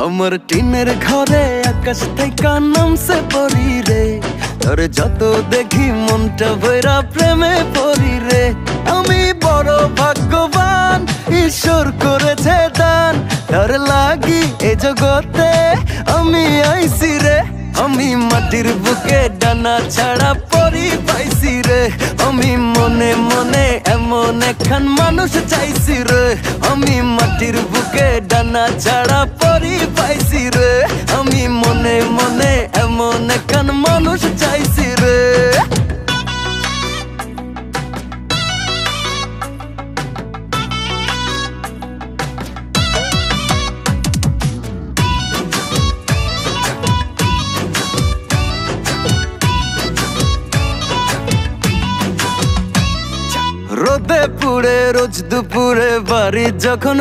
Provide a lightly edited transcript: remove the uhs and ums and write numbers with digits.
আমার টিনের ঘরে আকাশ থেকে নামছে পরি রে, তোর যত দেখি মনটা ভৈরা প্রেমে পরি রে। আমি বড় ভাগ্যবান, ঈশ্বর করেছে দান, তোর লাগি এ জগতে আমি আইছি রে। আমি মাটির বুকে ডানা ছাড়া পরি পাইছি রে, আমি মনে মনে এমন একখান মানুষ চাইছি রে। আমি মাটির বুকে ডানা ছাড়া পরি পাইছি রে, আমি মনে মনে এমন একখান মানুষ চাইছি রে। রোদে পুড়ে রোজ দুপুরে বাড়ি যখন